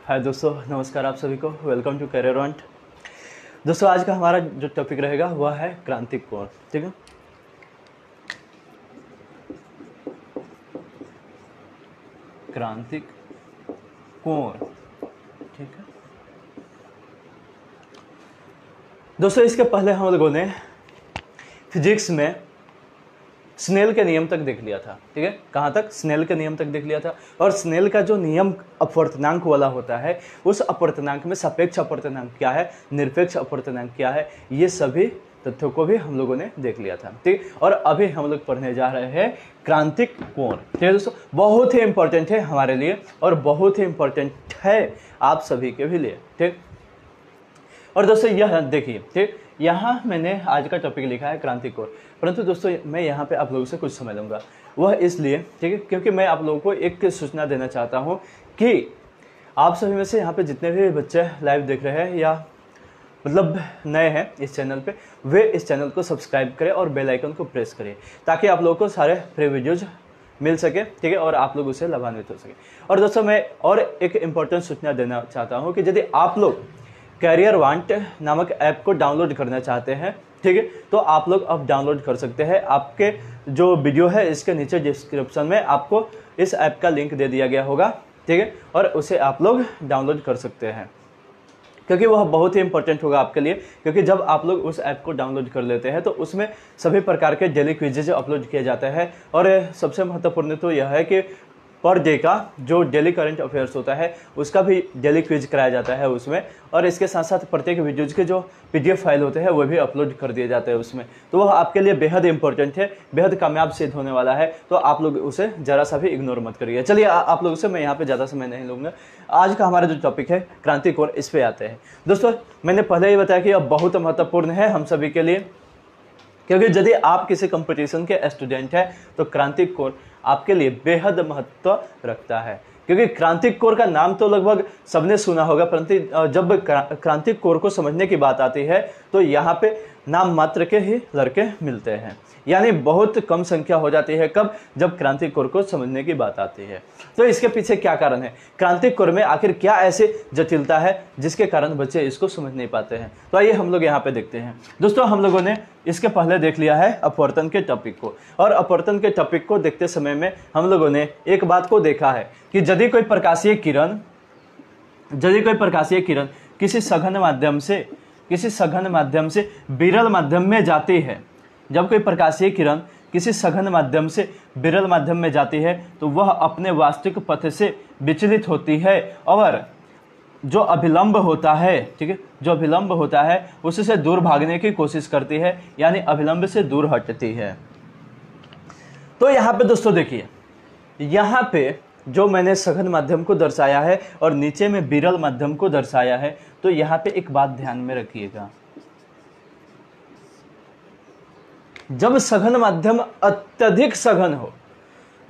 हाय दोस्तों, नमस्कार आप सभी को। Welcome to career want. दोस्तों आज का हमारा जो टॉपिक रहेगा वह है क्रांतिक कोण। ठीक है, क्रांतिक कोण। ठीक है दोस्तों, इसके पहले हम लोगों ने फिजिक्स में स्नेल के नियम तक देख लिया था। ठीक है, कहाँ तक? स्नेल के नियम तक देख लिया था। और स्नेल का जो नियम अपवर्तनांक वाला होता है, उस अपवर्तनांक में सापेक्ष अपवर्तनांक क्या है, निरपेक्ष अपवर्तनांक क्या है, ये सभी तथ्यों को भी हम लोगों ने देख लिया था। ठीक, और अभी हम लोग पढ़ने जा रहे हैं क्रांतिक कोण। ठीक है दोस्तों, बहुत ही इंपॉर्टेंट है हमारे लिए और बहुत ही इंपॉर्टेंट है आप सभी के भी लिए। ठीक, और दोस्तों यह देखिए, ठीक, यहाँ मैंने आज का टॉपिक लिखा है क्रांतिक कोण, परंतु दोस्तों मैं यहाँ पे आप लोगों से कुछ समझ लूँगा। वह इसलिए, ठीक है, क्योंकि मैं आप लोगों को एक सूचना देना चाहता हूँ कि आप सभी में से यहाँ पे जितने भी बच्चे लाइव देख रहे हैं या मतलब नए हैं इस चैनल पे, वे इस चैनल को सब्सक्राइब करें और बेल आइकन को प्रेस करें ताकि आप लोगों को सारे फ्री वीडियोज मिल सके। ठीक है, और आप लोग उससे लाभान्वित हो सके। और दोस्तों मैं और एक इम्पोर्टेंट सूचना देना चाहता हूँ कि यदि आप लोग करियर वांट नामक ऐप को डाउनलोड करना चाहते हैं, ठीक है, तो आप लोग अब डाउनलोड कर सकते हैं। आपके जो वीडियो है इसके नीचे डिस्क्रिप्शन में आपको इस ऐप का लिंक दे दिया गया होगा। ठीक है, और उसे आप लोग डाउनलोड कर सकते हैं क्योंकि वह बहुत ही इंपॉर्टेंट होगा आपके लिए। क्योंकि जब आप लोग उस ऐप को डाउनलोड कर लेते हैं तो उसमें सभी प्रकार के डेली क्विजेज अपलोड किए जाते हैं। और सबसे महत्वपूर्ण तो यह है कि पर डे का जो डेली करंट अफेयर्स होता है उसका भी डेली क्विज कराया जाता है उसमें। और इसके साथ साथ प्रत्येक वीडियोज़ के जो पीडीएफ फाइल होते हैं वो भी अपलोड कर दिए जाते हैं उसमें। तो वह आपके लिए बेहद इंपॉर्टेंट है, बेहद कामयाब सिद्ध होने वाला है। तो आप लोग उसे ज़रा सा भी इग्नोर मत करिए। चलिए आप लोगों से मैं यहाँ पे ज़्यादा समय नहीं लूँगा। आज का हमारा जो टॉपिक है क्रांतिक कोण, इस पर आते हैं। दोस्तों मैंने पहले ही बताया कि अब बहुत महत्वपूर्ण है हम सभी के लिए, क्योंकि यदि आप किसी कंपटीशन के स्टूडेंट हैं तो क्रांतिक कोण आपके लिए बेहद महत्व रखता है। क्योंकि क्रांतिक कोण का नाम तो लगभग सबने सुना होगा, परंतु जब क्रांतिक कोण को समझने की बात आती है तो यहाँ पे नाम मात्र के ही लड़के मिलते हैं, यानी बहुत कम संख्या हो जाती है। कब? जब क्रांतिक कोण को समझने की बात आती है। तो इसके पीछे क्या कारण है, क्रांतिक कोण में आखिर क्या ऐसी जटिलता है जिसके कारण बच्चे इसको समझ नहीं पाते हैं? तो आइए हम लोग यहाँ पे देखते हैं। दोस्तों हम लोगों ने इसके पहले देख लिया है अपवर्तन के टॉपिक को, और अपवर्तन के टॉपिक को देखते समय में हम लोगों ने एक बात को देखा है कि यदि कोई प्रकाशीय किरण किसी सघन माध्यम से विरल माध्यम में जाती है, जब कोई प्रकाशीय किरण किसी सघन माध्यम से विरल माध्यम में जाती है तो वह अपने वास्तविक पथ से विचलित होती है और जो अभिलंब होता है, ठीक है, जो अभिलंब होता है उससे दूर भागने की कोशिश करती है, यानी अभिलंब से दूर हटती है। तो यहाँ पे दोस्तों देखिए, यहाँ पे जो मैंने सघन माध्यम को दर्शाया है और नीचे में विरल माध्यम को दर्शाया है, तो यहाँ पे एक बात ध्यान में रखिएगा। जब सघन माध्यम अत्यधिक सघन हो,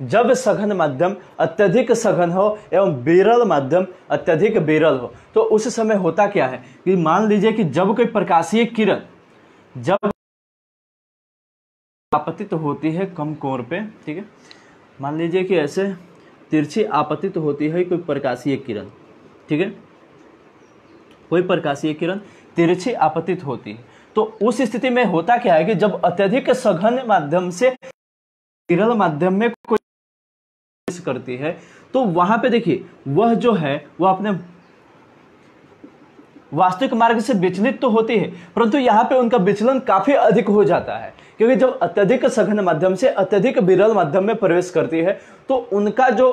जब सघन माध्यम अत्यधिक सघन हो एवं विरल माध्यम अत्यधिक विरल हो, तो उस समय होता क्या है कि मान लीजिए कि जब कोई प्रकाशीय किरण जब आपतित होती है कम कोण पे, ठीक है, मान लीजिए कि ऐसे तिरछी आपतित होती है कोई प्रकाशीय किरण, ठीक है, कोई प्रकाशीय किरण तिरछी आपतित होती है, तो उस स्थिति में होता क्या है कि जब अत्यधिक सघन माध्यम से विरल माध्यम में कोई करती है तो वहां पे देखिए वह जो है वह अपने वास्तविक मार्ग से विचलित तो होती है, परंतु यहाँ पे उनका विचलन काफी अधिक हो जाता है। क्योंकि जब अत्यधिक सघन माध्यम से अत्यधिक विरल माध्यम में प्रवेश करती है तो उनका जो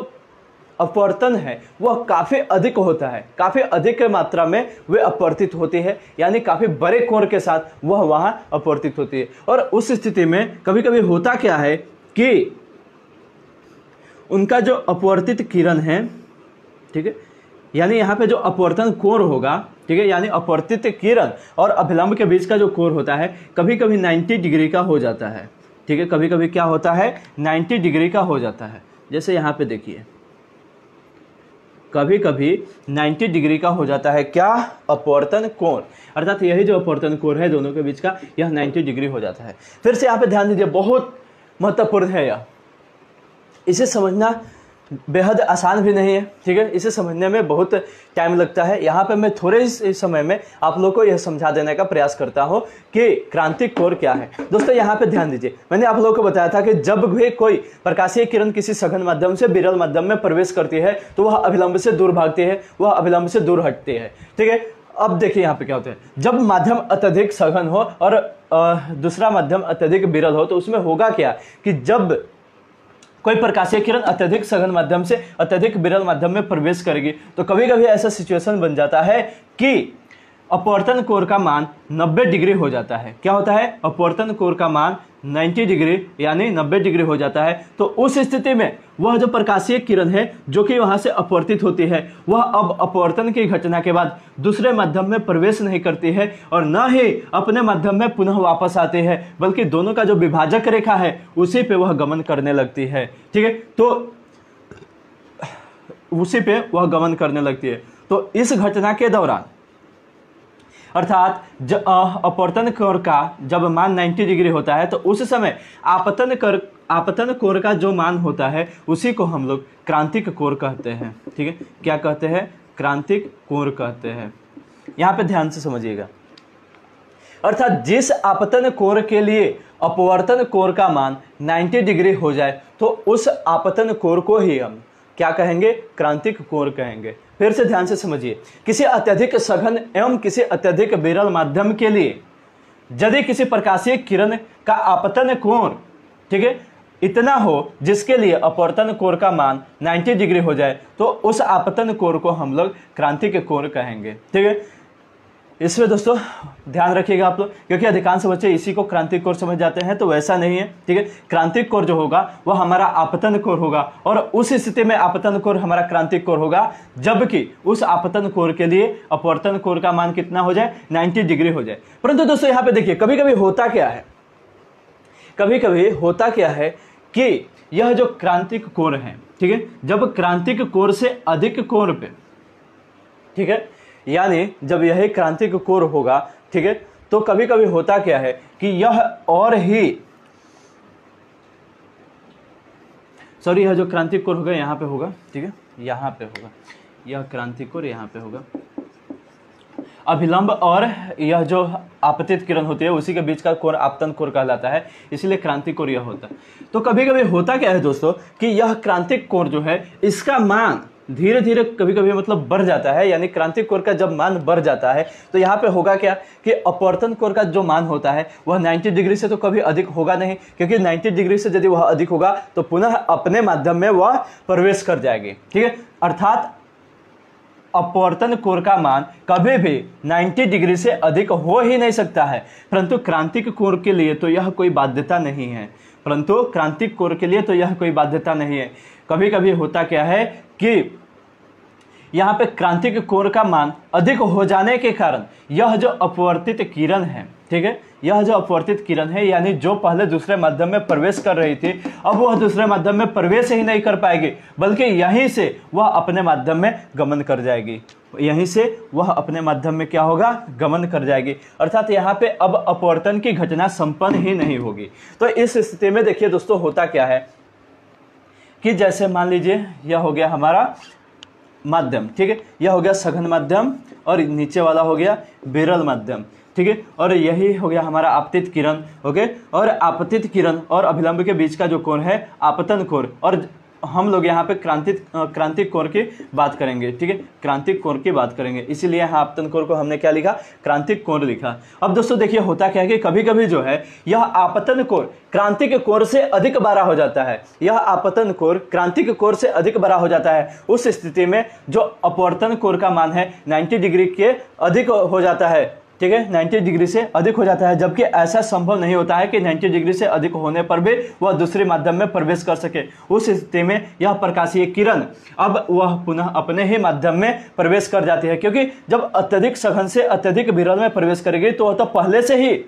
अपवर्तन है वह काफी अधिक होता है, काफी अधिक मात्रा में वे अपवर्तित होती है, यानी काफी बड़े कोण के साथ वह वहां अपवर्तित होती है। और उस स्थिति में कभी कभी होता क्या है कि उनका जो अपवर्तित किरण है, ठीक है, यानी यहाँ पे जो अपवर्तन कोण होगा, ठीक है, यानी अपवर्तित किरण और अभिलंब के बीच का जो कोण होता है कभी कभी 90 डिग्री का हो जाता है। ठीक है, कभी कभी क्या होता है, 90 डिग्री का हो जाता है। जैसे यहाँ पे देखिए कभी कभी 90 डिग्री का हो जाता है, क्या? अपवर्तन कोण, अर्थात यही जो अपवर्तन कोण है दोनों के बीच का, यह 90 डिग्री हो जाता है। फिर से यहाँ पे ध्यान दीजिए, बहुत महत्वपूर्ण है यह, इसे समझना बेहद आसान भी नहीं है, ठीक है, इसे समझने में बहुत टाइम लगता है। यहाँ पे मैं थोड़े ही समय में आप लोगों को यह समझा देने का प्रयास करता हूँ कि क्रांतिक कोर क्या है। दोस्तों यहाँ पे ध्यान दीजिए, मैंने आप लोगों को बताया था कि जब भी कोई प्रकाशीय किरण किसी सघन माध्यम से विरल माध्यम में प्रवेश करती है तो वह अभिलंब से दूर भागती है, वह अभिलंब से दूर हटती है, ठीक है। अब देखिए यहाँ पे क्या होता है, जब माध्यम अत्यधिक सघन हो और दूसरा माध्यम अत्यधिक विरल हो तो उसमें होगा क्या कि जब कोई प्रकाशीय किरण अत्यधिक सघन माध्यम से अत्यधिक विरल माध्यम में प्रवेश करेगी तो कभी कभी ऐसा सिचुएशन बन जाता है कि अपवर्तन कोण का मान 90 डिग्री हो जाता है। क्या होता है, अपवर्तन कोण का मान 90 डिग्री यानी 90 डिग्री हो जाता है। तो उस स्थिति में वह जो प्रकाशीय किरण है जो कि वहां से अपवर्तित होती है वह अब अपवर्तन की घटना के बाद दूसरे माध्यम में प्रवेश नहीं करती है और न ही अपने माध्यम में पुनः वापस आती है, बल्कि दोनों का जो विभाजक रेखा है उसी पे वह गमन करने लगती है, ठीक है। तो उसी पे वह गमन करने लगती है। तो इस घटना के दौरान अर्थात अपवर्तन कोण का जब मान 90 डिग्री होता है तो उस समय आपतन कोण का जो मान होता है उसी को हम लोग क्रांतिक कोण कहते हैं, ठीक है। क्या कहते हैं, क्रांतिक कोण कहते हैं। यहाँ पे ध्यान से समझिएगा, अर्थात जिस आपतन कोण के लिए अपवर्तन कोण का मान 90 डिग्री हो जाए तो उस आपतन कोण को ही हम क्या कहेंगे, क्रांतिक कोण कहेंगे। फिर से ध्यान से समझिए, किसी अत्यधिक सघन एवं किसी अत्यधिक विरल माध्यम के लिए यदि किसी प्रकाशीय किरण का आपतन कोण, ठीक है, इतना हो जिसके लिए अपवर्तन कोण का मान 90 डिग्री हो जाए तो उस आपतन कोण को हम लोग क्रांतिक कोण कहेंगे, ठीक है। इसमें दोस्तों ध्यान रखिएगा आप लोग, क्योंकि अधिकांश बच्चे इसी को क्रांतिक कोण समझ जाते हैं, तो वैसा नहीं है, ठीक है। क्रांतिक कोण जो होगा वह हमारा आपतन कोण होगा और उस स्थिति में आपतन कोण हमारा क्रांतिक कोण होगा जबकि उस आपतन कोण के लिए अपवर्तन कोण का मान कितना हो जाए, 90 डिग्री हो जाए। परंतु दोस्तों यहाँ पे देखिए, कभी कभी होता क्या है, कभी कभी होता क्या है कि यह जो क्रांतिक कोण है, ठीक है, जब क्रांतिक कोण से अधिक कोण पे, ठीक है, यानी जब यह क्रांतिक कोण होगा, ठीक है, तो कभी कभी होता क्या है कि यह और ही यह जो क्रांतिक कोण होगा यहाँ पे होगा, ठीक है, यहाँ पे होगा, यह क्रांतिक कोण यहाँ पे होगा। अभिलंब और यह जो आपतित किरण होती है उसी के बीच का कोण आपतन कोण कहलाता है, इसलिए क्रांतिक कोण यह होता है। तो कभी कभी होता क्या है दोस्तों कि यह क्रांतिक कोण जो है इसका मान धीरे धीरे कभी कभी मतलब बढ़ जाता है, यानी क्रांतिक कोण का जब मान बढ़ जाता है तो यहाँ पे होगा क्या कि अपवर्तन कोण का जो मान होता है वह 90 डिग्री से तो कभी अधिक होगा नहीं, क्योंकि 90 डिग्री से यदि वह अधिक होगा तो पुनः अपने माध्यम में वह प्रवेश कर जाएगी, ठीक है। अर्थात अपवर्तन कोण का मान कभी भी 90 डिग्री से अधिक हो ही नहीं सकता है, परंतु क्रांतिक कोण के लिए तो यह कोई बाध्यता नहीं है, परंतु क्रांतिक कोण के लिए तो यह कोई बाध्यता नहीं है। कभी कभी होता क्या है कि यहाँ पे क्रांतिक कोण का मान अधिक हो जाने के कारण यह जो अपवर्तित किरण है, ठीक है, यह जो अपवर्तित किरण है यानी जो पहले दूसरे माध्यम में प्रवेश कर रही थी अब वह दूसरे माध्यम में प्रवेश ही नहीं कर पाएगी, बल्कि यहीं से वह अपने माध्यम में गमन कर जाएगी, यहीं से वह अपने माध्यम में क्या होगा, गमन कर जाएगी। अर्थात यहाँ पे अब अपवर्तन की घटना संपन्न ही नहीं होगी। तो इस स्थिति में देखिए दोस्तों होता क्या है कि जैसे मान लीजिए यह हो गया हमारा माध्यम, ठीक है, यह हो गया सघन माध्यम और नीचे वाला हो गया विरल माध्यम, ठीक है, और यही हो गया हमारा आपतित किरण, ओके। और आपतित किरण और अभिलंब के बीच का जो कोण है आपतन कोण, और हम लोग यहाँ पे क्रांतिक कोण की बात करेंगे, ठीक है, क्रांतिक कोण की बात करेंगे, इसीलिए यहाँ आपतन कोण को हमने क्या लिखा, क्रांतिक कोण लिखा। अब दोस्तों देखिए होता क्या है कि कभी कभी जो है यह आपतन कोण क्रांतिक कोण से अधिक बड़ा हो जाता है, यह आपतन कोण क्रांतिक कोण से अधिक बड़ा हो जाता है। उस स्थिति में जो अपवर्तन कोण का मान है 90 डिग्री के अधिक हो जाता है, ठीक है, 90 डिग्री से अधिक हो जाता है, जबकि ऐसा संभव नहीं होता है कि 90 डिग्री से अधिक होने पर भी वह दूसरे माध्यम में प्रवेश कर सके। उस स्थिति में यह प्रकाशीय किरण अब वह पुनः अपने ही माध्यम में प्रवेश कर जाती है, क्योंकि जब अत्यधिक सघन से अत्यधिक विरल में प्रवेश करेगी तो वह तो पहले से ही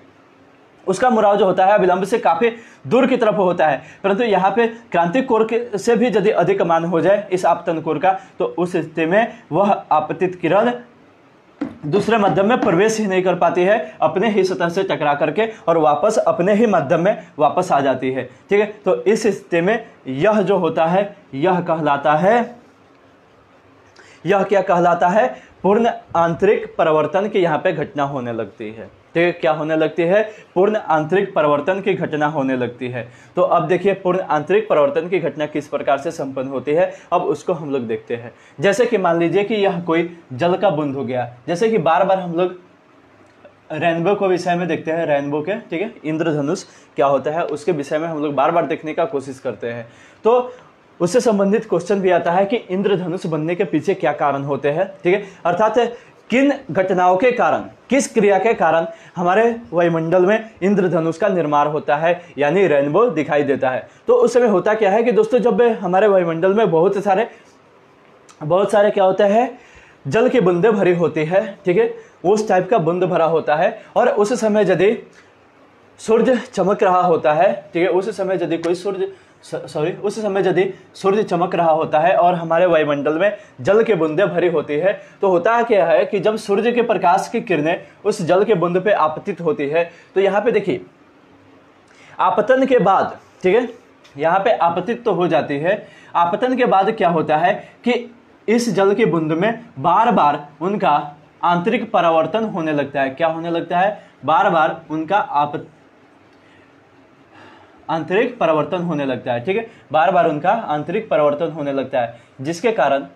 उसका मुड़ाव जो होता है अभिलंब से काफी दूर की तरफ होता है, परंतु यहाँ पे क्रांतिक कोण से भी यदि अधिक मान हो जाए इस आपतन कोण का तो उस स्थिति में वह आपतित किरण दूसरे माध्यम में प्रवेश ही नहीं कर पाती है, अपने ही सतह से टकरा करके और वापस अपने ही माध्यम में वापस आ जाती है। ठीक है, तो इस स्थिति में यह जो होता है यह कहलाता है, यह क्या कहलाता है, पूर्ण आंतरिक परिवर्तन की यहाँ पे घटना होने लगती है। ठीक है, क्या होने लगती है, पूर्ण आंतरिक परिवर्तन की घटना होने लगती है। तो अब देखिए पूर्ण आंतरिक परिवर्तन की घटना किस प्रकार से संपन्न होती है, अब उसको हम लोग देखते हैं। जैसे कि मान लीजिए कि यह कोई जल का बूंद हो गया, जैसे कि बार बार हम लोग रेनबो को विषय में देखते हैं, रेनबो के, ठीक है, इंद्रधनुष क्या होता है उसके विषय में हम लोग बार बार देखने का कोशिश करते हैं। तो उससे संबंधित क्वेश्चन भी आता है कि इंद्रधनुष बनने के पीछे क्या कारण होते हैं। ठीक है, अर्थात किन घटनाओं के कारण, किस क्रिया के कारण हमारे वायुमंडल में इंद्रधनुष का निर्माण होता है, यानी रेनबो दिखाई देता है। तो उस समय होता क्या है कि दोस्तों, जब हमारे वायुमंडल में बहुत सारे क्या होता है, जल की बूंदें भरी होती है। ठीक है, उस टाइप का बूंद भरा होता है और उस समय यदि सूर्य चमक रहा होता है, ठीक है, उस समय यदि सूर्य चमक रहा होता है और हमारे वायुमंडल में जल के बूंदें भरी होती है, तो होता क्या है कि जब सूर्य के प्रकाश की किरणें उस जल के बूंद पे आपतित होती है, तो यहाँ पे देखिए आपतन के बाद, ठीक है, यहाँ पे आपतित तो हो जाती है, आपतन के बाद क्या होता है कि इस जल की बूंद में बार बार उनका आंतरिक परावर्तन होने लगता है। क्या होने लगता है, बार बार उनका आंतरिक परिवर्तन होने लगता है। ठीक है, बार बार उनका आंतरिक परिवर्तन होने लगता है, जिसके कारण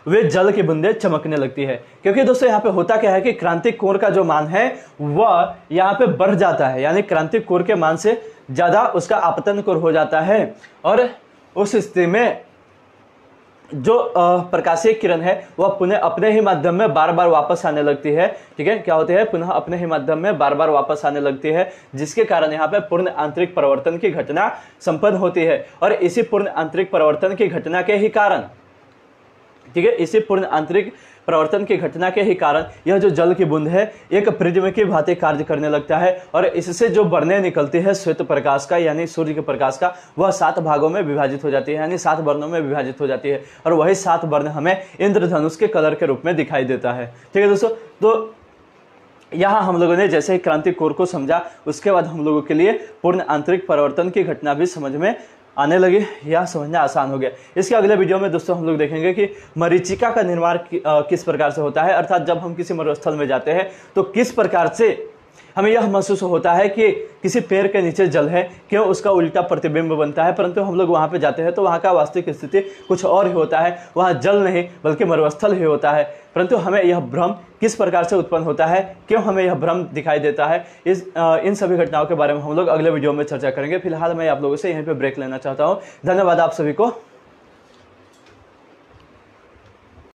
वे जल की बूंदें चमकने लगती है। क्योंकि दोस्तों यहाँ पे होता क्या है कि क्रांतिक कोण का जो मान है वह यहाँ पे बढ़ जाता है, यानी क्रांतिक कोण के मान से ज्यादा उसका आपतन कोण हो जाता है और उस स्थिति में जो प्रकाशीय किरण है वह पुनः अपने ही माध्यम में बार बार वापस आने लगती है। ठीक है, क्या होती है, पुनः अपने ही माध्यम में बार बार वापस आने लगती है, जिसके कारण यहाँ पे पूर्ण आंतरिक परिवर्तन की घटना संपन्न होती है। और इसी पूर्ण आंतरिक परिवर्तन की घटना के ही कारण, ठीक है, इसी पूर्ण आंतरिक परिवर्तन की घटना के ही कारण यह जो जल की बूंद है एक प्रिज्म की भांति कार्य करने लगता है और इससे जो वर्णें निकलती है श्वेत प्रकाश का, यानी सूर्य के प्रकाश का, वह 7 भागों में विभाजित हो जाती है, यानी 7 वर्णों में विभाजित हो जाती है और वही 7 वर्ण हमें इंद्रधनुष के कलर के रूप में दिखाई देता है। ठीक है दोस्तों, तो यहाँ हम लोगों ने जैसे क्रांतिक कोर को समझा, उसके बाद हम लोगों के लिए पूर्ण आंतरिक परिवर्तन की घटना भी समझ में आने लगे, या समझना आसान हो गया। इसके अगले वीडियो में दोस्तों हम लोग देखेंगे कि मरीचिका का निर्माण किस प्रकार से होता है, अर्थात जब हम किसी मरुस्थल में जाते हैं तो किस प्रकार से हमें यह महसूस होता है कि किसी पेड़ के नीचे जल है, क्यों उसका उल्टा प्रतिबिंब बनता है, परंतु हम लोग वहाँ पे जाते हैं तो वहाँ का वास्तविक स्थिति कुछ और ही होता है, वहाँ जल नहीं बल्कि मरुस्थल ही होता है। परंतु हमें यह भ्रम किस प्रकार से उत्पन्न होता है, क्यों हमें यह भ्रम दिखाई देता है, इन सभी घटनाओं के बारे में हम लोग अगले वीडियो में चर्चा करेंगे। फिलहाल मैं आप लोगों से यहीं पर ब्रेक लेना चाहता हूँ। धन्यवाद आप सभी को।